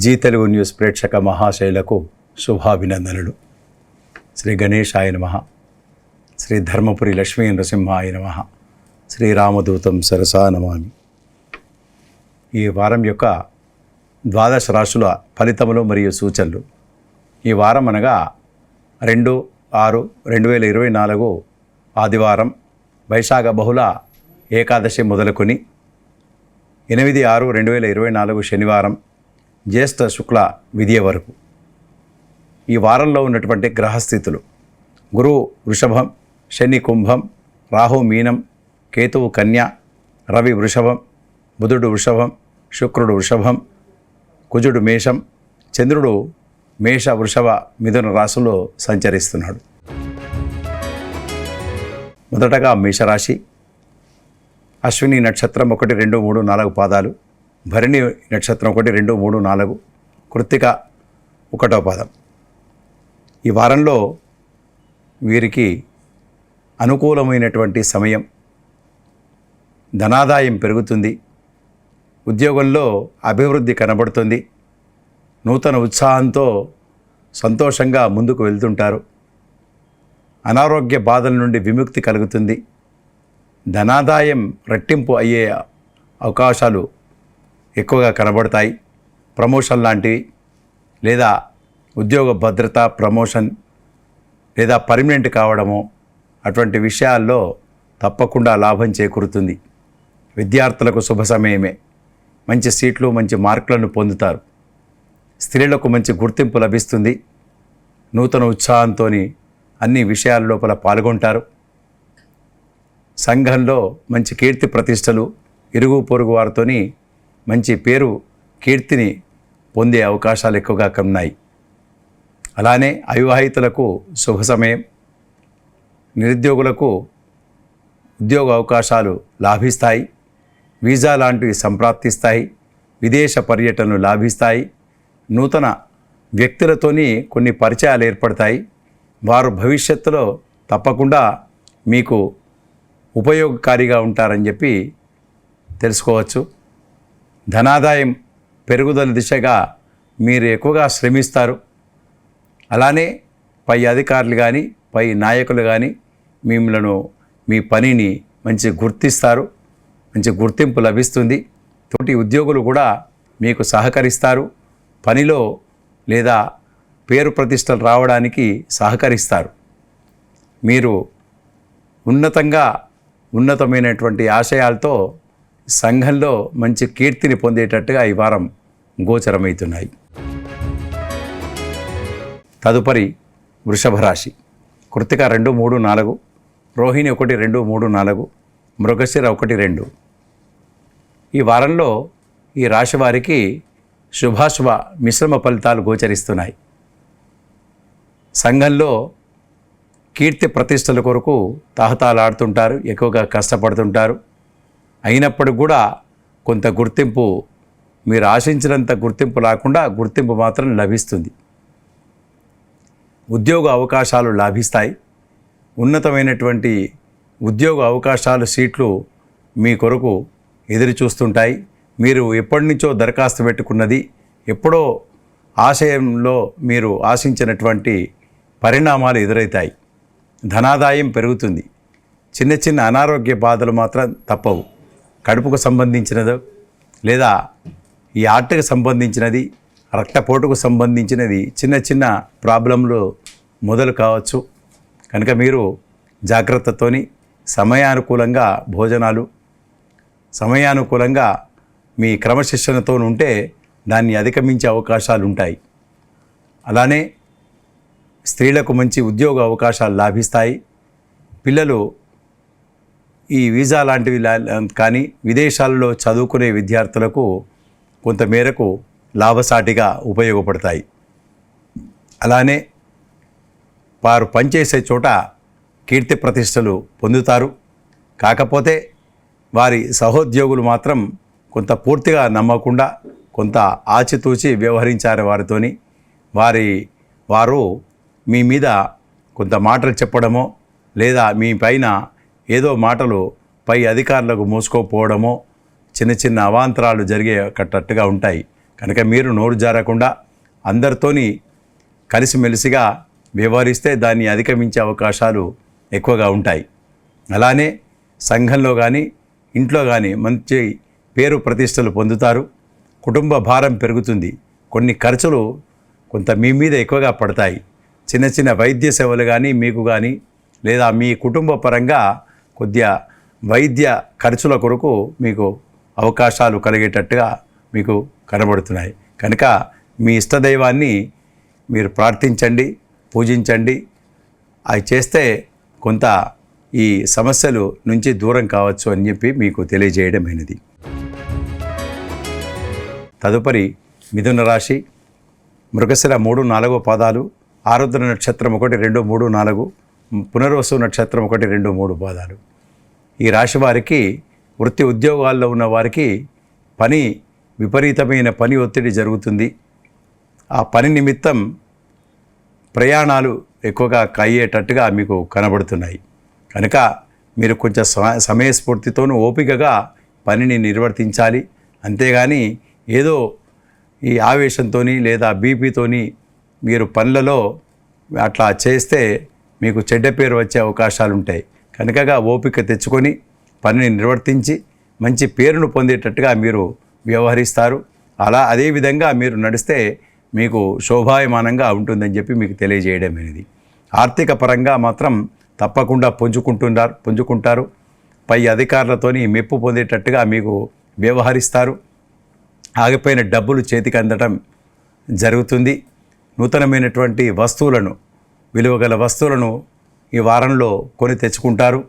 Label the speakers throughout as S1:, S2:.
S1: G Telugu news ప్రేక్షక మహాశైలకు శుభాభినందనలు. శ్రీ గణేశాయ నమః, శ్రీ ధర్మపురి లక్ష్మీ నరసింహాయ నమః, శ్రీ రామదూతం సరసా నమామి. ఈ వారం యొక్క ద్వాదశ రాశుల ఫలితములు మరియు సూచనలు. ఈ వారం అనగా 2/6/2024 ఆదివారం వైశాఖ బహుళ ఏకాదశి మొదలుకొని 8/6/2024 శనివారం జ్యేష్ఠ శుక్ల విధియ వరకు ఈ వారంలో ఉన్నటువంటి గ్రహస్థితులు: గురువు వృషభం, శని కుంభం, రాహు మీనం, కేతువు కన్య, రవి వృషభం, బుధుడు వృషభం, శుక్రుడు వృషభం, కుజుడు మేషం, చంద్రుడు మేష వృషభ మిథున రాశుల్లో సంచరిస్తున్నాడు. మొదటగా మేషరాశి. అశ్విని నక్షత్రం 1, 2, 3, 4 పాదాలు, భరణి నక్షత్రం 1, 2, 3, 4, కృత్తిక 1వ పాదం. ఈ వారంలో వీరికి అనుకూలమైనటువంటి సమయం. ధనాదాయం పెరుగుతుంది, ఉద్యోగంలో అభివృద్ధి కనబడుతుంది, నూతన ఉత్సాహంతో సంతోషంగా ముందుకు వెళ్తుంటారు, అనారోగ్య బాధల నుండి విముక్తి కలుగుతుంది, ధనాదాయం రెట్టింపు అయ్యే అవకాశాలు ఎక్కువగా కనబడతాయి. ప్రమోషన్ లాంటివి, లేదా ఉద్యోగ భద్రత, ప్రమోషన్, లేదా పర్మనెంట్ కావడము, అటువంటి విషయాల్లో తప్పకుండా లాభం చేకూరుతుంది. విద్యార్థులకు శుభ సమయమే. మంచి సీట్లు, మంచి మార్కులను పొందుతారు. స్త్రీలకు మంచి గుర్తింపు లభిస్తుంది. నూతన ఉత్సాహంతో అన్ని విషయాల లోపల పాల్గొంటారు. సంఘంలో మంచి కీర్తి ప్రతిష్టలు, ఇరుగు పొరుగు వారితోని మంచి పేరు, కీర్తిని పొందే అవకాశాలు ఎక్కువగా ఉన్నాయి. అలానే అవివాహితులకు శుభ సమయం. నిరుద్యోగులకు ఉద్యోగ అవకాశాలు లాభిస్తాయి. వీసా లాంటివి సంప్రాప్తిస్తాయి. విదేశ పర్యటనలు లాభిస్తాయి. నూతన వ్యక్తులతోని కొన్ని పరిచయాలు ఏర్పడతాయి. వారు భవిష్యత్తులో తప్పకుండా మీకు ఉపయోగకారిగా ఉంటారని చెప్పి తెలుసుకోవచ్చు. ధనాదాయం పెరుగుదల దిశగా మీరు ఎక్కువగా శ్రమిస్తారు. అలానే పై అధికారులు కానీ, పై నాయకులు కానీ మిమ్మల్ని, మీ పనిని మంచి గుర్తిస్తారు. మంచి గుర్తింపు లభిస్తుంది. తోటి ఉద్యోగులు కూడా మీకు సహకరిస్తారు. పనిలో లేదా పేరు ప్రతిష్టలు రావడానికి సహకరిస్తారు. మీరు ఉన్నతమైనటువంటి ఆశయాలతో సంఘంలో మంచి కీర్తిని పొందేటట్టుగా ఈ వారం గోచరమవుతున్నాయి. తదుపరి వృషభ రాశి. కృత్తిక 2, 3, 4, రోహిణి 1, 2, 3, 4, మృగశిర 1, 2. ఈ వారంలో ఈ రాశి వారికి శుభాశుభ మిశ్రమ ఫలితాలు గోచరిస్తున్నాయి. సంఘంలో కీర్తి ప్రతిష్టల కొరకు తహతాలాడుతుంటారు, ఎక్కువగా కష్టపడుతుంటారు. అయినప్పటికీ కూడా కొంత గుర్తింపు, మీరు ఆశించినంత గుర్తింపు రాకుండా గుర్తింపు మాత్రం లభిస్తుంది. ఉద్యోగ అవకాశాలు లాభిస్తాయి. ఉన్నతమైనటువంటి ఉద్యోగ అవకాశాలు, సీట్లు మీ కొరకు ఎదురు చూస్తుంటాయి. మీరు ఎప్పటి నుంచో దరఖాస్తు పెట్టుకున్నది, ఎప్పుడో ఆశయంలో మీరు ఆశించినటువంటి పరిణామాలు ఎదురవుతాయి. ధనాదాయం పెరుగుతుంది. చిన్న చిన్న అనారోగ్య బాధలు మాత్రం తప్పవు. కడుపుకు సంబంధించినదో, లేదా ఈ హార్ట్కి సంబంధించినది, రక్తపోటుకు సంబంధించినది చిన్న చిన్న ప్రాబ్లంలు మొదలు కావచ్చు. కనుక మీరు జాగ్రత్తతోని సమయానుకూలంగా భోజనాలు, సమయానుకూలంగా మీ క్రమశిక్షణతో ఉంటే దాన్ని అధిగమించే అవకాశాలు ఉంటాయి. అలానే స్త్రీలకు మంచి ఉద్యోగ అవకాశాలు లాభిస్తాయి. పిల్లలు ఈ వీసా లాంటివి కానీ విదేశాలలో చదువుకునే విద్యార్థులకు కొంతమేరకు లాభసాటిగా ఉపయోగపడతాయి. అలానే వారు పనిచేసే చోట కీర్తి ప్రతిష్టలు పొందుతారు. కాకపోతే వారి సహోద్యోగులు మాత్రం కొంత పూర్తిగా నమ్మకుండా కొంత ఆచితూచి వ్యవహరించారు వారితోని. వారు మీ మీద కొంత మాటలు చెప్పడమో, లేదా మీ పైన ఏదో మాటలు పై అధికారులకు మోసుకోపోవడమో, చిన్న చిన్న అవాంతరాలు జరిగేటట్టుగా ఉంటాయి. కనుక మీరు నోరు జారకుండా అందరితోని కలిసిమెలిసిగా వ్యవహరిస్తే దాన్ని అధిగమించే అవకాశాలు ఎక్కువగా ఉంటాయి. అలానే సంఘంలో కానీ ఇంట్లో కానీ మంచి పేరు ప్రతిష్టలు పొందుతారు. కుటుంబ భారం పెరుగుతుంది. కొన్ని ఖర్చులు కొంత మీ మీద ఎక్కువగా పడతాయి. చిన్న చిన్న వైద్య సేవలు కానీ మీకు కానీ లేదా మీ కుటుంబ పరంగా కొద్దిగా వైద్య ఖర్చుల కొరకు మీకు అవకాశాలు కలిగేటట్టుగా మీకు కనబడుతున్నాయి. కనుక మీ ఇష్టదైవాన్ని మీరు ప్రార్థించండి, పూజించండి. అవి చేస్తే కొంత ఈ సమస్యలు నుంచి దూరం కావచ్చు అని చెప్పి మీకు తెలియజేయడమైనది. తదుపరి మిథున రాశి, మృగశిర 3, 4 పాదాలు, ఆరుద్ర నక్షత్రం 1, 2, 3, 4, పునర్వసు నక్షత్రం 1, 2, 3 పాదాలు. ఈ రాశి వారికి వృత్తి ఉద్యోగాల్లో ఉన్న వారికి విపరీతమైన పని ఒత్తిడి జరుగుతుంది. ఆ పని నిమిత్తం ప్రయాణాలు ఎక్కువగా అయ్యేటట్టుగా మీకు కనబడుతున్నాయి. కనుక మీరు కొంచెం సమయస్ఫూర్తితోనూ ఓపికగా పనిని నిర్వర్తించాలి. అంతేగాని ఏదో ఈ ఆవేశంతోని లేదా బీపీతోని మీరు పనులలో అట్లా చేస్తే మీకు చెడ్డ పేరు వచ్చే అవకాశాలు ఉంటాయి. కనుకగా ఓపిక తెచ్చుకొని పనిని నిర్వర్తించి మంచి పేరును పొందేటట్టుగా మీరు వ్యవహరిస్తారు. అదేవిధంగా మీరు నడిస్తే మీకు శోభాయమానంగా ఉంటుందని చెప్పి మీకు తెలియజేయడమైనది. ఆర్థిక పరంగా మాత్రం తప్పకుండా పుంజుకుంటారు. పై అధికారులతోని మెప్పు పొందేటట్టుగా మీకు వ్యవహరిస్తారు. ఆగిపోయిన డబ్బులు చేతికి అందడం జరుగుతుంది. నూతనమైనటువంటి విలువగల వస్తువులను ఈ వారంలో కొని తెచ్చుకుంటారు.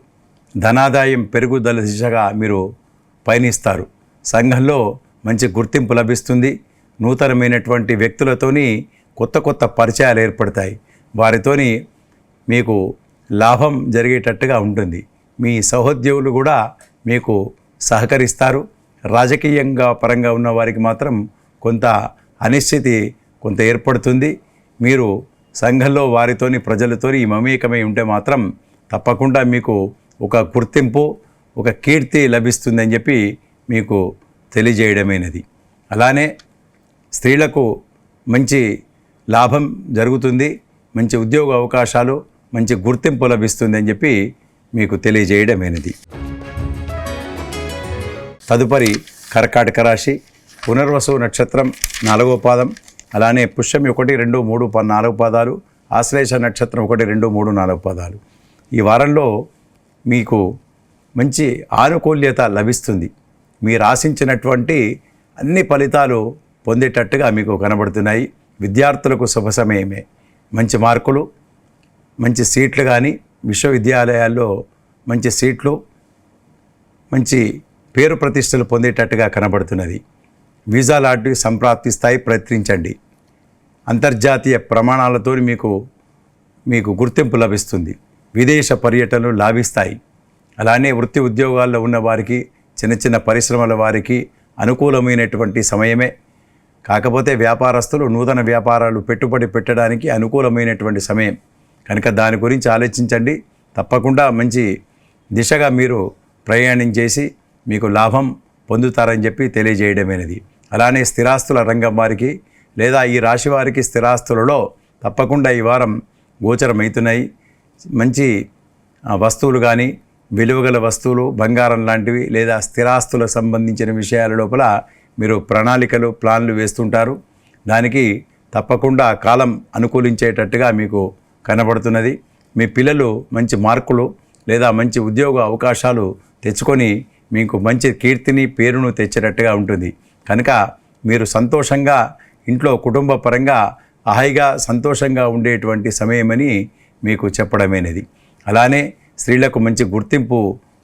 S1: ధనాదాయం పెరుగుదల దిశగా మీరు పయనిస్తారు. సంఘంలో మంచి గుర్తింపు లభిస్తుంది. నూతనమైనటువంటి వ్యక్తులతోని కొత్త పరిచయాలు ఏర్పడతాయి. వారితోని మీకు లాభం జరిగేటట్టుగా ఉంటుంది. మీ సహోద్యోగులు కూడా మీకు సహకరిస్తారు. రాజకీయంగా పరంగా ఉన్న వారికి మాత్రం కొంత అనిశ్చితి ఏర్పడుతుంది. మీరు సంఘంలో వారితోని ప్రజలతోని మమేకమై ఉంటే మాత్రం తప్పకుండా మీకు ఒక గుర్తింపు, ఒక కీర్తి లభిస్తుందని చెప్పి మీకు తెలియజేయడమైనది. అలానే స్త్రీలకు మంచి లాభం జరుగుతుంది. మంచి ఉద్యోగ అవకాశాలు, మంచి గుర్తింపు లభిస్తుంది అని చెప్పి మీకు తెలియజేయడమైనది. తదుపరి కర్కాటక రాశి, పునర్వసు నక్షత్రం 4వ పాదం, అలానే పుష్యమి 1, 2, 3, 4 పాదాలు, ఆశ్లేష నక్షత్రం 1, 2, 3, 4 పాదాలు. ఈ వారంలో మీకు మంచి ఆనుకూల్యత లభిస్తుంది. మీరు ఆశించినటువంటి అన్ని ఫలితాలు పొందేటట్టుగా మీకు కనబడుతున్నాయి. విద్యార్థులకు శుభ సమయమే. మంచి మార్కులు, మంచి సీట్లు కానీ విశ్వవిద్యాలయాల్లో మంచి సీట్లు, మంచి పేరు ప్రతిష్టలు పొందేటట్టుగా కనబడుతున్నది. వీసా లాంటివి సంప్రాప్తిస్తాయి. ప్రయత్నించండి. అంతర్జాతీయ ప్రమాణాలతో మీకు గుర్తింపు లభిస్తుంది. విదేశ పర్యటనలు లాభిస్తాయి. అలానే వృత్తి ఉద్యోగాల్లో ఉన్న వారికి, చిన్న పరిశ్రమల వారికి అనుకూలమైనటువంటి సమయమే. కాకపోతే వ్యాపారస్తులు నూతన వ్యాపారాలు పెట్టుబడి పెట్టడానికి అనుకూలమైనటువంటి సమయం. కనుక దాని గురించి ఆలోచించండి. తప్పకుండా మంచి దిశగా మీరు ప్రయాణం చేసి మీకు లాభం పొందుతారని చెప్పి తెలియజేయడమైనది. అలానే స్థిరాస్తుల రంగం వారికి లేదా ఈ రాశి వారికి స్థిరాస్తులలో తప్పకుండా ఈ వారం గోచరమవుతున్నాయి. మంచి వస్తువులు కానీ, విలువగల వస్తువులు, బంగారం లాంటివి లేదా స్థిరాస్తులకు సంబంధించిన విషయాల లోపల మీరు ప్లాన్లు వేస్తుంటారు. దానికి తప్పకుండా కాలం అనుకూలించేటట్టుగా మీకు కనబడుతున్నది. మీ పిల్లలు మంచి మార్కులు లేదా మంచి ఉద్యోగ అవకాశాలు తెచ్చుకొని మీకు మంచి కీర్తిని, పేరును తెచ్చేటట్టుగా ఉంటుంది. కనుక మీరు సంతోషంగా ఇంట్లో కుటుంబ పరంగా హాయిగా సంతోషంగా ఉండేటువంటి సమయమని మీకు చెప్పడమైనది. అలానే స్త్రీలకు మంచి గుర్తింపు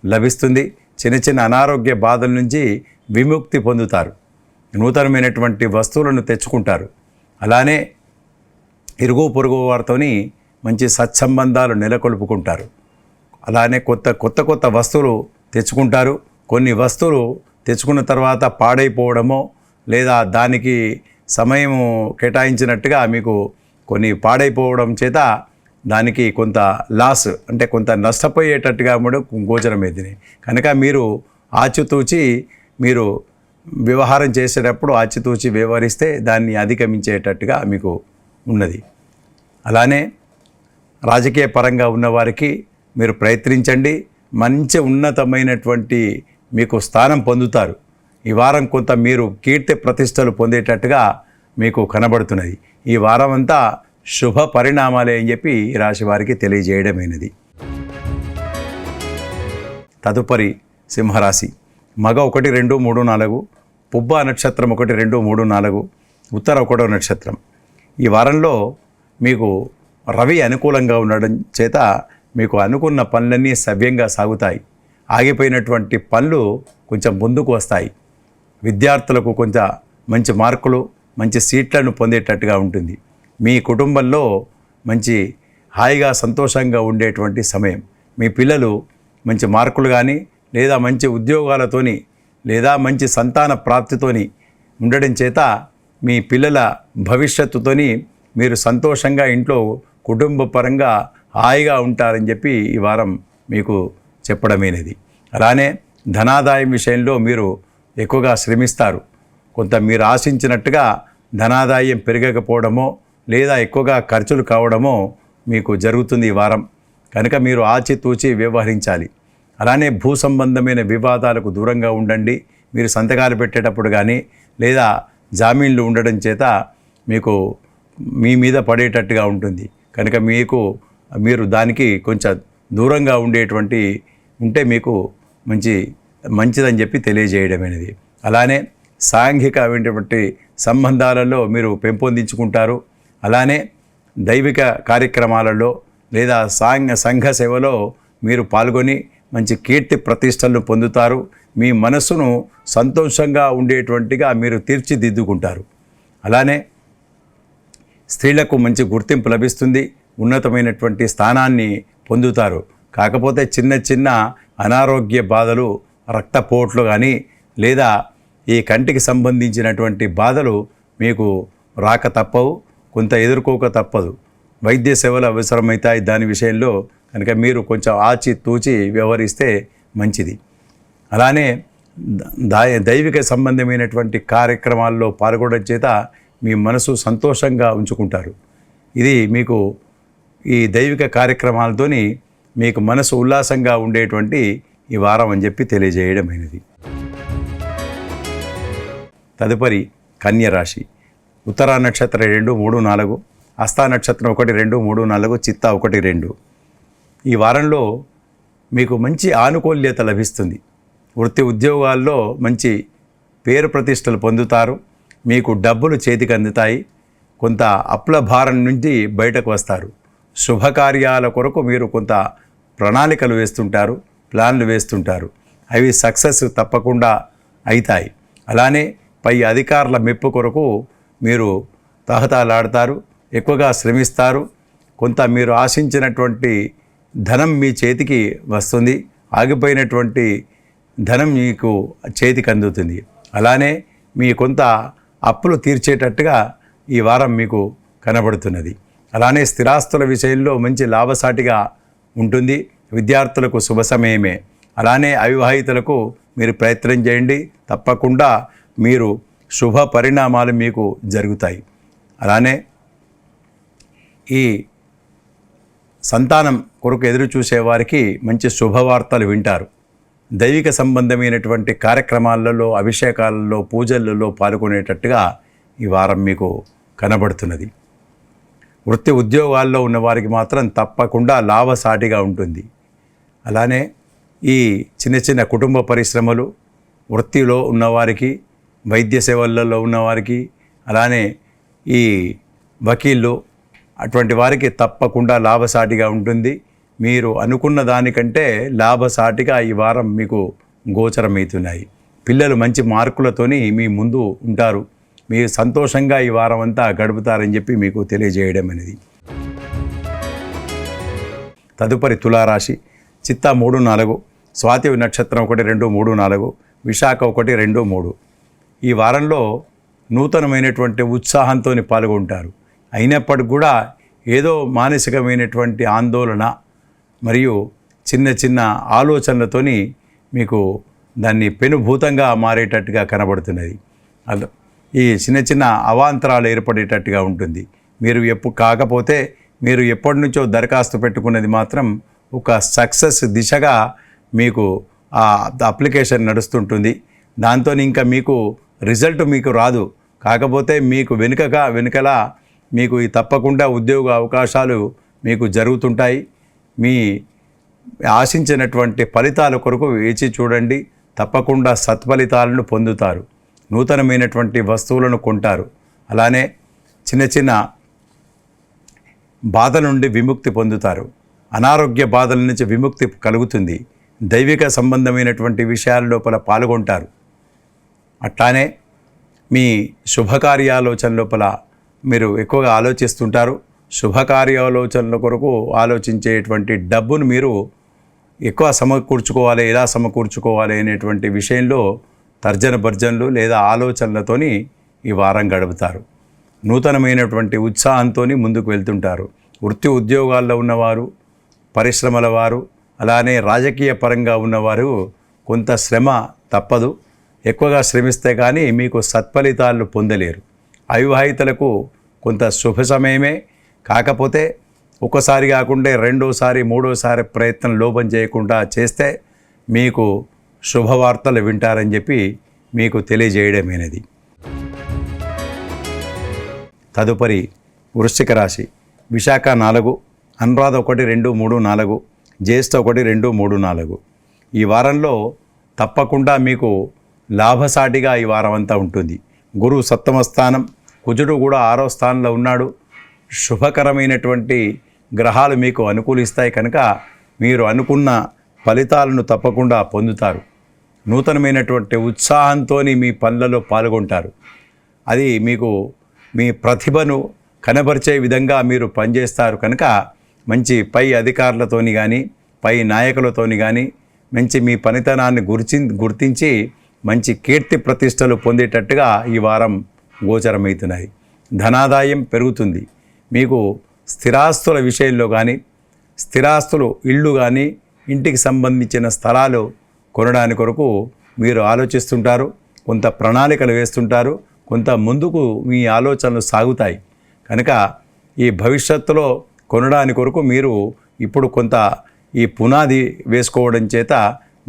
S1: లభిస్తుంది. చిన్న అనారోగ్య బాధల నుంచి విముక్తి పొందుతారు. నూతనమైనటువంటి వస్తువులను తెచ్చుకుంటారు. అలానే ఇరుగు పొరుగు వారితోని మంచి సత్సంబంధాలు నెలకొల్పుకుంటారు. అలానే కొత్త వస్తువులు తెచ్చుకుంటారు. కొన్ని వస్తువులు తెచ్చుకున్న తర్వాత పాడైపోవడమో లేదా దానికి సమయం కేటాయించినట్టుగా మీకు కొన్ని పాడైపోవడం చేత దానికి కొంత లాస్ అంటే కొంత నష్టపోయేటట్టుగా కూడా గోచరమైంది. కనుక మీరు ఆచితూచి మీరు వ్యవహారం చేసేటప్పుడు ఆచితూచి వ్యవహరిస్తే దాన్ని అధిగమించేటట్టుగా మీకు ఉన్నది. అలానే రాజకీయ పరంగా ఉన్నవారికి మీరు ప్రయత్నించండి, మంచి ఉన్నతమైనటువంటి మీకు స్థానం పొందుతారు. ఈ వారం కొంత మీరు కీర్తి ప్రతిష్టలు పొందేటట్టుగా మీకు కనబడుతున్నది. ఈ వారం అంతా శుభ పరిణామాలే అని చెప్పి ఈ రాశి వారికి తెలియజేయడమైనది. తదుపరి సింహరాశి. మగ 1, 2, 3, 4, పుబ్బ నక్షత్రం 1, 2, 3, 4, ఉత్తర 1వ నక్షత్రం. ఈ వారంలో మీకు రవి అనుకూలంగా ఉండడం చేత మీకు అనుకున్న పనులన్నీ సవ్యంగా సాగుతాయి. ఆగిపోయినటువంటి పనులు కొంచెం ముందుకు వస్తాయి. విద్యార్థులకు కొంచెం మంచి మార్కులు, మంచి సీట్లను పొందేటట్టుగా ఉంటుంది. మీ కుటుంబంలో మంచి హాయిగా సంతోషంగా ఉండేటువంటి సమయం. మీ పిల్లలు మంచి మార్కులు కానీ లేదా మంచి ఉద్యోగాలతోని లేదా మంచి సంతాన ప్రాప్తితోని ఉండడం చేత మీ పిల్లల భవిష్యత్తుతోని మీరు సంతోషంగా ఇంట్లో కుటుంబ పరంగా హాయిగా ఉంటారని చెప్పి ఈ వారం మీకు చెప్పడమైనది. అలానే ధనాదాయం విషయంలో మీరు ఎక్కువగా శ్రమిస్తారు. కొంత మీరు ఆశించినట్టుగా ధనాదాయం పెరగకపోవడమో లేదా ఎక్కువగా ఖర్చులు కావడమో మీకు జరుగుతుంది ఈ వారం. కనుక మీరు ఆచితూచి వ్యవహరించాలి. అలానే భూ సంబంధమైన వివాదాలకు దూరంగా ఉండండి. మీరు సంతకాలు పెట్టేటప్పుడు కానీ లేదా జామీన్లు ఉండడం చేత మీకు మీ మీద పడేటట్టుగా ఉంటుంది. కనుక మీరు దానికి కొంచెం దూరంగా ఉంటే మీకు మంచిదని చెప్పి తెలియజేయడమైనది. అలానే సాంఘికమైనటువంటి సంబంధాలలో మీరు పెంపొందించుకుంటారు. అలానే దైవిక కార్యక్రమాలలో లేదా సంఘ సేవలో మీరు పాల్గొని మంచి కీర్తి ప్రతిష్టలను పొందుతారు. మీ మనస్సును సంతోషంగా ఉండేటువంటిగా మీరు తీర్చిదిద్దుకుంటారు. అలానే స్త్రీలకు మంచి గుర్తింపు లభిస్తుంది. ఉన్నతమైనటువంటి స్థానాన్ని పొందుతారు. కాకపోతే చిన్న చిన్న అనారోగ్య బాధలు, రక్తపోట్లు కానీ లేదా ఈ కంటికి సంబంధించినటువంటి బాధలు మీకు రాక తప్పవు, కొంత ఎదుర్కోక తప్పదు. వైద్య సేవలు అవసరమవుతాయి దాని విషయంలో. కనుక మీరు కొంచెం ఆచితూచి వ్యవహరిస్తే మంచిది. అలానే దైవిక సంబంధమైనటువంటి కార్యక్రమాల్లో పాల్గొనడం చేత మీ మనసు సంతోషంగా ఉంచుకుంటారు. ఇది మీకు ఈ దైవిక కార్యక్రమాలతోని మీకు మనసు ఉల్లాసంగా ఉండేటువంటి ఈ వారం అని చెప్పి తెలియజేయడమైనది. తదుపరి కన్య రాశి. ఉత్తరా నక్షత్రం 2, 3, 4, హస్తా నక్షత్రం 1, 2, 3, 4, చిత్తా 1, 2. ఈ వారంలో మీకు మంచి ఆనుకూల్యత లభిస్తుంది. వృత్తి ఉద్యోగాల్లో మంచి పేరు ప్రతిష్టలు పొందుతారు. మీకు డబ్బులు చేతికి అందుతాయి. కొంత అప్పుల భారం నుంచి బయటకు వస్తారు. శుభకార్యాల కొరకు మీరు కొంత ప్రణాళికలు వేస్తుంటారు, ప్లాన్లు వేస్తుంటారు. అవి సక్సెస్ తప్పకుండా అవుతాయి. అలానే పై అధికారుల మెప్పు కొరకు మీరు తహతలాడతారు, ఎక్కువగా శ్రమిస్తారు. కొంత మీరు ఆశించినటువంటి ధనం మీ చేతికి వస్తుంది. ఆగిపోయినటువంటి ధనం మీకు చేతికి అందుతుంది. అలానే మీ కొంత అప్పులు తీర్చేటట్టుగా ఈ వారం మీకు కనబడుతున్నది. అలానే స్థిరాస్తుల విషయంలో మంచి లాభసాటిగా ఉంటుంది. విద్యార్థులకు శుభ సమయమే. అలానే అవివాహితులకు మీరు ప్రయత్నం చేయండి, తప్పకుండా మీరు శుభ పరిణామాలు మీకు జరుగుతాయి. అలానే ఈ సంతానం కొరకు ఎదురు చూసేవారికి మంచి శుభవార్తలు వింటారు. దైవిక సంబంధమైనటువంటి కార్యక్రమాలలో, అభిషేకాలలో, పూజలలో పాల్గొనేటట్టుగా ఈ వారం మీకు కనబడుతున్నది. వృత్తి ఉద్యోగాల్లో ఉన్నవారికి మాత్రం తప్పకుండా లాభసాటిగా ఉంటుంది. అలానే ఈ చిన్న చిన్న కుటుంబ పరిశ్రమలు, వృత్తిలో ఉన్నవారికి, వైద్య సేవలలో ఉన్నవారికి, అలానే ఈ వకీళ్ళు అటువంటి వారికి తప్పకుండా లాభసాటిగా ఉంటుంది. మీరు అనుకున్న దానికంటే లాభసాటిగా ఈ వారం మీకు గోచరమవుతున్నాయి. పిల్లలు మంచి మార్కులతోని మీ ముందు ఉంటారు. మీరు సంతోషంగా ఈ వారం అంతా గడుపుతారని చెప్పి మీకు తెలియజేయడం అనేది. తదుపరి తులారాశి. చిత్తా 3, 4, స్వాతి నక్షత్రం 1, 2, 3, 4, విశాఖ 1, 2, 3. ఈ వారంలో నూతనమైనటువంటి ఉత్సాహంతో పాల్గొంటారు. అయినప్పటికి కూడా ఏదో మానసికమైనటువంటి ఆందోళన మరియు చిన్న చిన్న ఆలోచనలతోని మీకు దాన్ని పెనుభూతంగా మారేటట్టుగా కనబడుతున్నది. ఈ చిన్న చిన్న అవాంతరాలు ఏర్పడేటట్టుగా ఉంటుంది. కాకపోతే మీరు ఎప్పటి నుంచో దరఖాస్తు పెట్టుకున్నది మాత్రం ఒక సక్సెస్ దిశగా మీకు ఆ అప్లికేషన్ నడుస్తుంటుంది. దాంతో ఇంకా మీకు రిజల్ట్ మీకు రాదు. కాకపోతే మీకు వెనుకలా మీకు తప్పకుండా ఉద్యోగ అవకాశాలు మీకు జరుగుతుంటాయి. మీ ఆశించినటువంటి ఫలితాల కొరకు వేచి చూడండి. తప్పకుండా సత్ఫలితాలను పొందుతారు. నూతనమైనటువంటి వస్తువులను కొంటారు. అలానే చిన్న చిన్న బాధల నుండి విముక్తి పొందుతారు. అనారోగ్య బాధల నుంచి విముక్తి కలుగుతుంది. దైవిక సంబంధమైనటువంటి విషయాల లోపల పాల్గొంటారు. అట్లానే మీ శుభకార్యాలోచన లోపల మీరు ఎక్కువగా ఆలోచిస్తుంటారు. శుభకార్యాలోచనల కొరకు ఆలోచించేటువంటి డబ్బును మీరు ఎక్కువ సమకూర్చుకోవాలి, ఎలా సమకూర్చుకోవాలి అనేటువంటి విషయంలో తర్జన భర్జనలు లేదా ఆలోచనలతోని ఈ వారం గడుపుతారు. నూతనమైనటువంటి ఉత్సాహంతో ముందుకు వెళ్తుంటారు. వృత్తి ఉద్యోగాల్లో ఉన్నవారు, పరిశ్రమల వారు, అలానే రాజకీయ పరంగా ఉన్నవారు కొంత శ్రమ తప్పదు. ఎక్కువగా శ్రమిస్తే కానీ మీకు సత్ఫలితాలను పొందలేరు. అవివాహితులకు కొంత శుభ సమయమే. కాకపోతే ఒకసారి కాకుండా రెండోసారి మూడోసారి ప్రయత్నం లోపం చేయకుండా చేస్తే మీకు శుభవార్తలు వింటారని చెప్పి మీకు తెలియజేయడమైనది. తదుపరి వృశ్చిక రాశి. విశాఖ 4, అనురాధ 1, 2, 3, 4, జ్యేష్ఠ 1, 2, 3, 4. ఈ వారంలో తప్పకుండా మీకు లాభసాటిగా ఈ వారం అంతా ఉంటుంది. గురువు 7వ స్థానం, కుజుడు కూడా 6వ స్థానంలో ఉన్నాడు. శుభకరమైనటువంటి గ్రహాలు మీకు అనుకూలిస్తాయి కనుక మీరు అనుకున్న ఫలితాలను తప్పకుండా పొందుతారు. నూతనమైనటువంటి ఉత్సాహంతో మీ పనులలో పాల్గొంటారు. అది మీకు మీ ప్రతిభను కనబరిచే విధంగా మీరు పనిచేస్తారు కనుక మంచి పై అధికారులతోని కానీ పై నాయకులతోని కానీ మంచి మీ పనితనాన్ని గుర్తించి మంచి కీర్తి ప్రతిష్టలు పొందేటట్టుగా ఈ వారం గోచరమవుతున్నాయి. ధనాదాయం పెరుగుతుంది. మీకు స్థిరాస్తుల విషయంలో కానీ స్థిరాస్తులు ఇళ్ళు కానీ ఇంటికి సంబంధించిన స్థలాలు కొనడానికి కొరకు మీరు ఆలోచిస్తుంటారు. కొంత ప్రణాళికలు వేస్తుంటారు. కొంత ముందుకు మీ ఆలోచనలు సాగుతాయి కనుక ఈ భవిష్యత్తులో కొనడానికి కొరకు మీరు ఇప్పుడు కొంత ఈ పునాది వేసుకోవడం చేత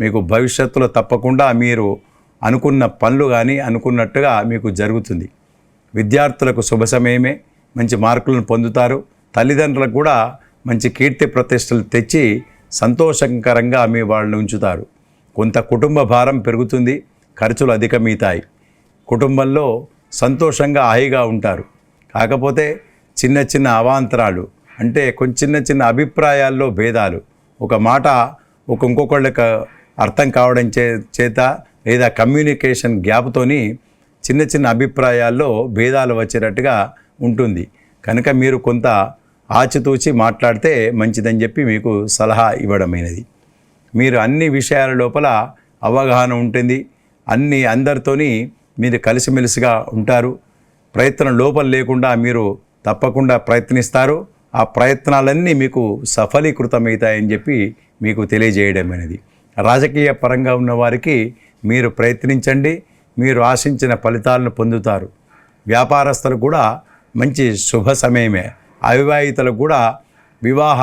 S1: మీకు భవిష్యత్తులో తప్పకుండా మీరు అనుకున్న పనులు కానీ అనుకున్నట్టుగా మీకు జరుగుతుంది. విద్యార్థులకు శుభ సమయమే. మంచి మార్కులను పొందుతారు. తల్లిదండ్రులకు కూడా మంచి కీర్తి ప్రతిష్టలు తెచ్చి సంతోషకరంగా మీ వాళ్ళని ఉంచుతారు. కొంత కుటుంబ భారం పెరుగుతుంది. ఖర్చులు అధికమవుతాయి. కుటుంబంలో సంతోషంగా హాయిగా ఉంటారు. కాకపోతే చిన్న చిన్న అవాంతరాలు అంటే చిన్న చిన్న అభిప్రాయాల్లో భేదాలు, ఒక మాట ఇంకొకళ్ళకి అర్థం కావడం చేత లేదా కమ్యూనికేషన్ గ్యాప్తోని చిన్న చిన్న అభిప్రాయాల్లో భేదాలు వచ్చేటట్టుగా ఉంటుంది. కనుక మీరు కొంత ఆచితూచి మాట్లాడితే మంచిదని చెప్పి మీకు సలహా ఇవ్వడమైనది. మీరు అన్ని విషయాల లోపల అవగాహన ఉంటుంది. అందరితోని మీరు కలిసిమెలిసిగా ఉంటారు. ప్రయత్నం లోపం లేకుండా మీరు తప్పకుండా ప్రయత్నిస్తారు. ఆ ప్రయత్నాలన్నీ మీకు సఫలీకృతమవుతాయని చెప్పి మీకు తెలియజేయడమైనది. రాజకీయ పరంగా ఉన్న వారికి మీరు ప్రయత్నించండి. మీరు ఆశించిన ఫలితాలను పొందుతారు. వ్యాపారస్తులకు కూడా మంచి శుభ సమయమే. అవివాహితులకు కూడా వివాహ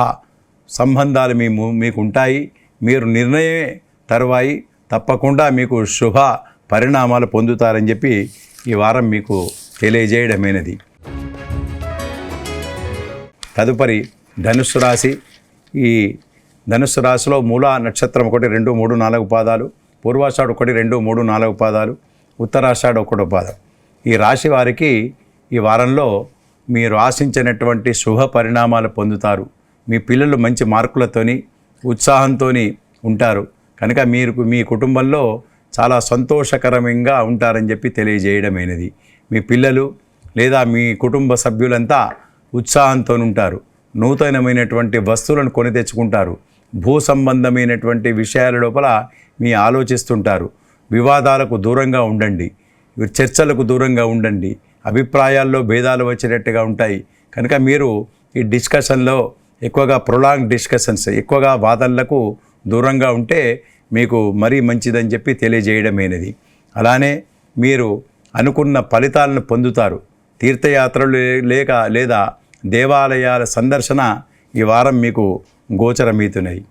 S1: సంబంధాలు మీకు ఉంటాయి. మీరు నిర్ణయమే తరువాయి తప్పకుండా మీకు శుభ పరిణామాలు పొందుతారని చెప్పి ఈ వారం మీకు తెలియజేయడమైనది. తదుపరి ధనుస్సు రాశి. ఈ ధనుస్సు రాశిలో మూల నక్షత్రం 1, 2, 3, 4 పాదాలు, పూర్వాషాఢ 1, 2, 3, 4 పాదాలు, ఉత్తరాషాఢ 1 పాదం. ఈ రాశి వారికి ఈ వారంలో మీరు ఆశించినటువంటి శుభ పరిణామాలు పొందుతారు. మీ పిల్లలు మంచి మార్కులతోని ఉత్సాహంతో ఉంటారు కనుక మీ కుటుంబంలో చాలా సంతోషకరంగా ఉంటారని చెప్పి తెలియజేయడమైనది. మీ పిల్లలు లేదా మీ కుటుంబ సభ్యులంతా ఉత్సాహంతో ఉంటారు. నూతనమైనటువంటి వస్తువులను కొని తెచ్చుకుంటారు. భూ సంబంధమైనటువంటి విషయాల లోపల మీ ఆలోచిస్తుంటారు. వివాదాలకు దూరంగా ఉండండి. చర్చలకు దూరంగా ఉండండి. అభిప్రాయాల్లో భేదాలు వచ్చేటట్టుగా ఉంటాయి కనుక మీరు ఈ డిస్కషన్లో ఎక్కువగా ప్రొలాంగ్ డిస్కషన్స్ ఎక్కువగా వాదనలకు దూరంగా ఉంటే మీకు మరీ మంచిదని చెప్పి తెలియజేయడమైనది. అలానే మీరు అనుకున్న ఫలితాలను పొందుతారు. తీర్థయాత్రలు లేదా దేవాలయాల సందర్శన ఈ వారం మీకు గోచరమవుతున్నాయి.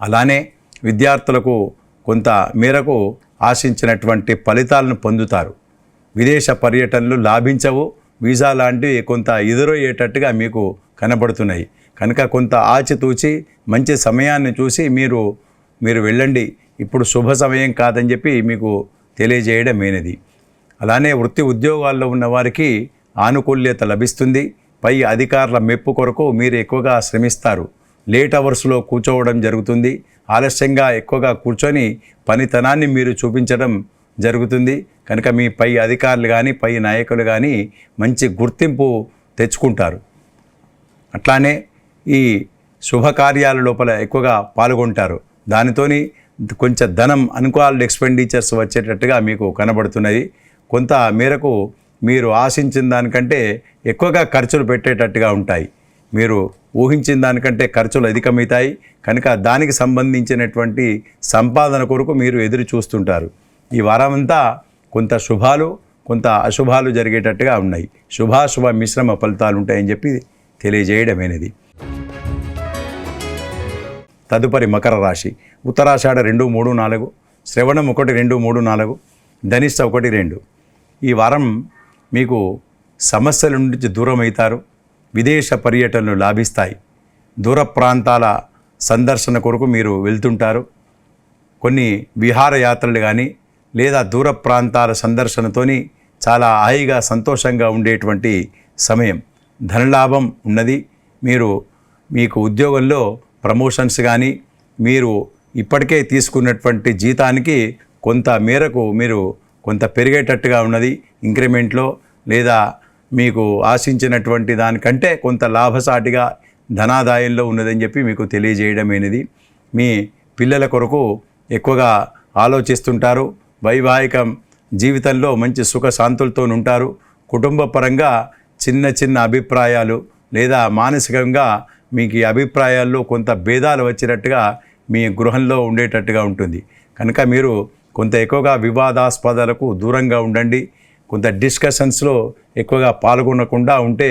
S1: అలానే విద్యార్థులకు కొంత మేరకు ఆశించినటువంటి ఫలితాలను పొందుతారు. విదేశ పర్యటనలు లాభించవు. వీసా లాంటివి కొంత ఎదురయ్యేటట్టుగా మీకు కనబడుతున్నాయి. కనుక కొంత ఆచితూచి మంచి సమయాన్ని చూసి మీరు వెళ్ళండి. ఇప్పుడు శుభ సమయం కాదని చెప్పి మీకు తెలియజేయడమైనది. అలానే వృత్తి ఉద్యోగాల్లో ఉన్న వారికి ఆనుకూల్యత లభిస్తుంది. పై అధికారుల మెప్పు కొరకు మీరు ఎక్కువగా శ్రమిస్తారు. లేట్ అవర్స్లో కూర్చోవడం జరుగుతుంది. ఆలస్యంగా ఎక్కువగా కూర్చొని పనితనాన్ని మీరు చూపించడం జరుగుతుంది. కనుక మీ పై అధికారులు కానీ పై నాయకులు కానీ మంచి గుర్తింపు తెచ్చుకుంటారు. అట్లానే ఈ శుభకార్యాల లోపల ఎక్కువగా పాల్గొంటారు. దానితోని కొంచెం ధనం అన్కాల్డ్ ఎక్స్పెండిచర్స్ వచ్చేటట్టుగా మీకు కనబడుతున్నది. కొంత మేరకు మీరు ఆశించిన దానికంటే ఎక్కువగా ఖర్చులు పెట్టేటట్టుగా ఉంటాయి. మీరు ఊహించిన దానికంటే ఖర్చులు అధికమవుతాయి. కనుక దానికి సంబంధించినటువంటి సంపాదన కొరకు మీరు ఎదురు చూస్తుంటారు. ఈ వారమంతా కొంత శుభాలు కొంత అశుభాలు జరిగేటట్టుగా ఉన్నాయి. శుభాశుభ మిశ్రమ ఫలితాలు ఉంటాయని చెప్పి తెలియజేయడమైనది. తదుపరి మకర రాశి. ఉత్తరాషాఢ 2, 3, 4, శ్రవణం 1, 2, 3, 4, ధనిష్ట 1, 2. ఈ వారం మీకు సమస్యల నుంచి దూరం అవుతారు. విదేశ పర్యటనలు లాభిస్తాయి. దూర ప్రాంతాల సందర్శన కొరకు మీరు వెళ్తుంటారు. కొన్ని విహారయాత్రలు కానీ లేదా దూర ప్రాంతాల సందర్శనతోని చాలా హాయిగా సంతోషంగా ఉండేటువంటి సమయం. ధనలాభం ఉన్నది. మీకు ఉద్యోగంలో ప్రమోషన్స్ కానీ మీరు ఇప్పటికే తీసుకున్నటువంటి జీతానికి కొంత మేరకు మీరు కొంత పెరిగేటట్టుగా ఉన్నది. ఇంక్రిమెంట్లో లేదా మీకు ఆశించినటువంటి దానికంటే కొంత లాభసాటిగా ధనాదాయంలో ఉన్నదని చెప్పి మీకు తెలియజేయడమైనది. మీ పిల్లల కొరకు ఎక్కువగా ఆలోచిస్తుంటారు. వైవాహిక జీవితంలో మంచి సుఖశాంతులతో ఉంటారు. కుటుంబ పరంగా చిన్న అభిప్రాయాలు లేదా మానసికంగా మీకు ఈ అభిప్రాయాల్లో కొంత భేదాలు వచ్చినట్టుగా మీ గృహంలో ఉండేటట్టుగా ఉంటుంది. కనుక మీరు కొంత ఎక్కువగా వివాదాస్పదాలకు దూరంగా ఉండండి. కొంత డిస్కషన్స్లో ఎక్కువగా పాల్గొనకుండా ఉంటే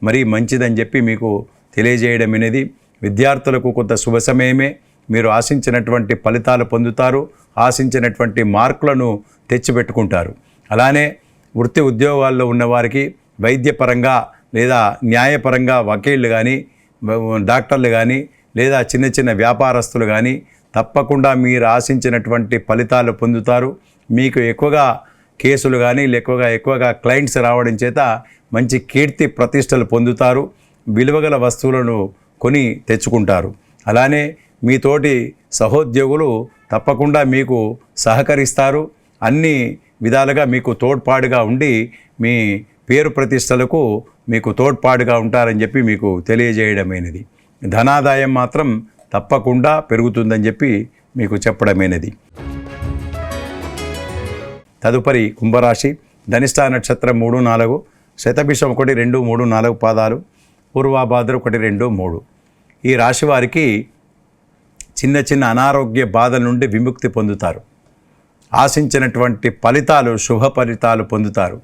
S1: మరీ మంచిదని చెప్పి మీకు తెలియజేయడమైనది. విద్యార్థులకు కొంత శుభ సమయమే. మీరు ఆశించినటువంటి ఫలితాలు పొందుతారు. ఆశించినటువంటి మార్కులను తెచ్చిపెట్టుకుంటారు. అలానే వృత్తి ఉద్యోగాల్లో ఉన్నవారికి వైద్యపరంగా లేదా న్యాయపరంగా వకీళ్ళు కానీ డాక్టర్లు కానీ లేదా చిన్న వ్యాపారస్తులు కానీ తప్పకుండా మీరు ఆశించినటువంటి ఫలితాలు పొందుతారు. మీకు ఎక్కువగా కేసులు కానీ ఎక్కువగా క్లయింట్స్ రావడం చేత మంచి కీర్తి ప్రతిష్టలు పొందుతారు. విలువగల వస్తువులను కొని తెచ్చుకుంటారు. అలానే మీతోటి సహోద్యోగులు తప్పకుండా మీకు సహకరిస్తారు. అన్ని విధాలుగా మీకు తోడ్పాటుగా ఉండి మీ పేరు ప్రతిష్టలకు మీకు తోడ్పాటుగా ఉంటారని చెప్పి మీకు తెలియజేయడమైనది. ధనాదాయం మాత్రం తప్పకుండా పెరుగుతుందని చెప్పి మీకు చెప్పడమైనది. తదుపరి కుంభరాశి. ధనిష్ట నక్షత్రం 3, 4, శతభిషం 1, 2, 3, 4 పాదాలు, పూర్వాభాద్ర 1, 2, 3. ఈ రాశి వారికి చిన్న అనారోగ్య బాధల నుండి విముక్తి పొందుతారు. ఆశించినటువంటి ఫలితాలు శుభ ఫలితాలు పొందుతారు.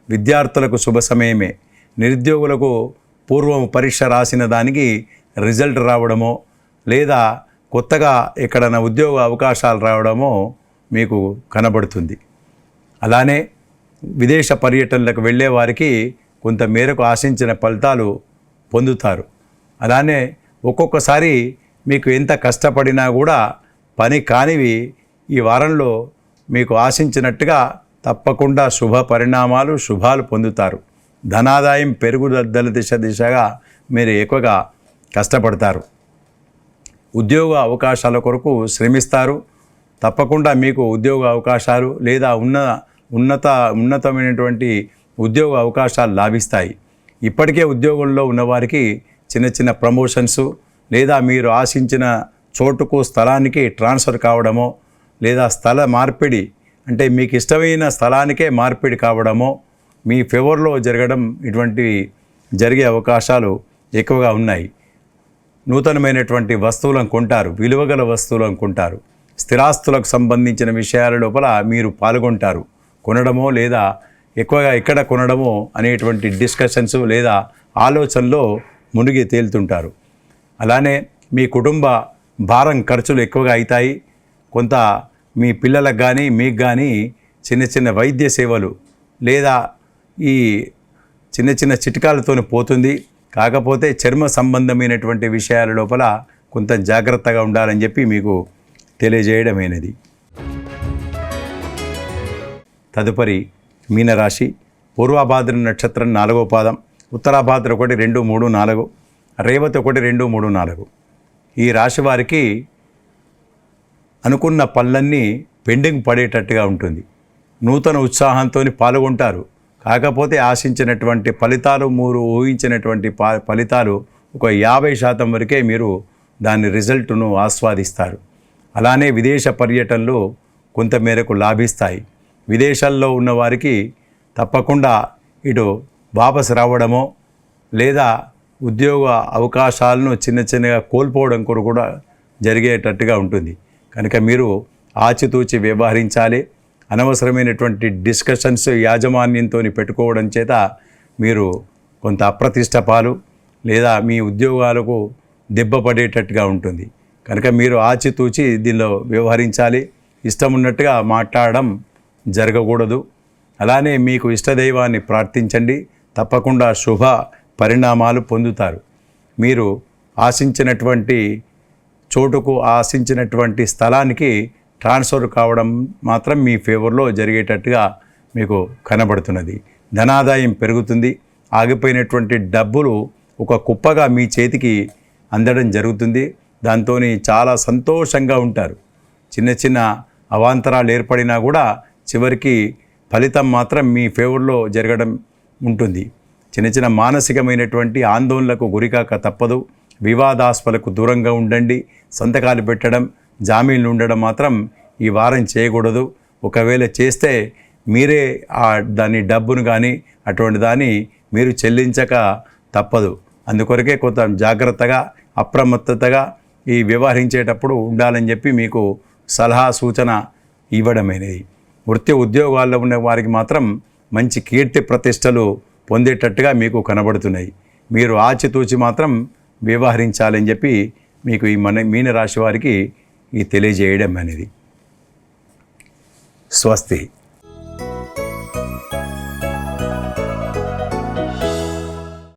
S1: విద్యార్థులకు శుభ సమయమే. నిరుద్యోగులకు పూర్వం పరీక్ష రాసిన దానికి రిజల్ట్ రావడమో లేదా కొత్తగా ఎక్కడైనా ఉద్యోగ అవకాశాలు రావడమో మీకు కనబడుతుంది. అలానే విదేశ పర్యటనలకు వెళ్ళే వారికి కొంత మేరకు ఆశించిన ఫలితాలు పొందుతారు. అలానే ఒక్కొక్కసారి మీకు ఎంత కష్టపడినా కూడా పని కానివి ఈ వారంలో మీకు ఆశించినట్టుగా తప్పకుండా శుభ పరిణామాలు శుభాలు పొందుతారు. ధనాదాయం పెరుగుదల దిశగా మీరు ఎక్కువగా కష్టపడతారు. ఉద్యోగ అవకాశాల కొరకు శ్రమిస్తారు. తప్పకుండా మీకు ఉద్యోగ అవకాశాలు లేదా ఉన్నతమైనటువంటి ఉద్యోగ అవకాశాలు లాభిస్తాయి. ఇప్పటికే ఉద్యోగంలో ఉన్నవారికి చిన్న ప్రమోషన్స్ లేదా మీరు ఆశించిన చోటుకు స్థలానికి ట్రాన్స్ఫర్ కావడమో లేదా స్థల మార్పిడి అంటే మీకు ఇష్టమైన స్థలానికే మార్పిడి కావడమో మీ ఫేవర్లో జరగడం ఇటువంటివి జరిగే అవకాశాలు ఎక్కువగా ఉన్నాయి. నూతనమైనటువంటి వస్తువులను కొంటారు. విలువగల వస్తువులను కొంటారు. స్థిరాస్తులకు సంబంధించిన విషయాల లోపల మీరు పాల్గొంటారు. కొనడమో లేదా ఎక్కువగా ఎక్కడ కొనడమో అనేటువంటి డిస్కషన్స్ లేదా ఆలోచనలో మునిగి తేలుతుంటారు. అలానే మీ కుటుంబ భారం ఖర్చులు ఎక్కువగా అవుతాయి. కొంత మీ పిల్లలకు కానీ మీకు కానీ చిన్న చిన్న వైద్య సేవలు లేదా ఈ చిన్న చిన్న చిట్కాలతో పోతుంది. కాకపోతే చర్మ సంబంధమైనటువంటి విషయాల లోపల కొంత జాగ్రత్తగా ఉండాలని చెప్పి మీకు తెలియజేయడమైనది. తదుపరి మీనరాశి. పూర్వభాద్ర నక్షత్రం 4వ పాదం, ఉత్తరాభాద్ర 1, 2, 3, 4, రేవతి 1, 2, 3, 4. ఈ రాశి వారికి అనుకున్న పనులన్నీ పెండింగ్ పడేటట్టుగా ఉంటుంది. నూతన ఉత్సాహంతో పాల్గొంటారు. కాకపోతే ఆశించినటువంటి ఫలితాలు, మీరు ఊహించినటువంటి ఫలితాలు ఒక 50% వరకే మీరు దాని రిజల్ట్ను ఆస్వాదిస్తారు. అలానే విదేశ పర్యటనలు కొంతమేరకు లాభిస్తాయి. విదేశాల్లో ఉన్నవారికి తప్పకుండా ఇటు వాపసు రావడమో లేదా ఉద్యోగ అవకాశాలను చిన్నగా కోల్పోవడం కూడా జరిగేటట్టుగా ఉంటుంది. కనుక మీరు ఆచితూచి వ్యవహరించాలి. అనవసరమైనటువంటి డిస్కషన్స్ యాజమాన్యంతో పెట్టుకోవడం చేత మీరు కొంత అప్రతిష్ట పాలు లేదా మీ ఉద్యోగాలకు దెబ్బ పడేటట్టుగా ఉంటుంది. కనుక మీరు ఆచితూచి దీనిలో వ్యవహరించాలి. ఇష్టం ఉన్నట్టుగా మాట్లాడడం జరగకూడదు. అలానే మీకు ఇష్టదైవాన్ని ప్రార్థించండి. తప్పకుండా శుభ పరిణామాలు పొందుతారు. మీరు ఆశించినటువంటి చోటుకు, ఆశించినటువంటి స్థలానికి ట్రాన్స్ఫర్ కావడం మాత్రం మీ ఫేవర్లో జరిగేటట్టుగా మీకు కనబడుతున్నది. ధనాదాయం పెరుగుతుంది. ఆగిపోయినటువంటి డబ్బులు ఒక కుప్పగా మీ చేతికి అందడం జరుగుతుంది. దాంతో చాలా సంతోషంగా ఉంటారు. చిన్న చిన్న అవాంతరాలు ఏర్పడినా కూడా చివరికి ఫలితం మాత్రం మీ ఫేవర్లో జరగడం ఉంటుంది. చిన్న చిన్న మానసికమైనటువంటి ఆందోళనలకు గురికాక తప్పదు. వివాదాస్పదకు దూరంగా ఉండండి. సంతకాలు పెట్టడం, జామీన్లు ఉండడం మాత్రం ఈ వారం చేయకూడదు. ఒకవేళ చేస్తే మీరే దాని డబ్బును కానీ అటువంటి దాన్ని మీరు చెల్లించక తప్పదు. అందుకొరకే కొంత జాగ్రత్తగా, అప్రమత్తతగా ఈ వ్యవహరించేటప్పుడు ఉండాలని చెప్పి మీకు సలహా సూచన ఇవ్వడమైనది. వృత్తి ఉద్యోగాల్లో ఉన్న వారికి మాత్రం మంచి కీర్తి ప్రతిష్టలు పొందేటట్టుగా మీకు కనబడుతున్నాయి. మీరు ఆచితూచి మాత్రం వ్యవహరించాలని చెప్పి మీకు ఈ మీనరాశి వారికి ఈ తెలియజేయడం అనేది. స్వస్తి.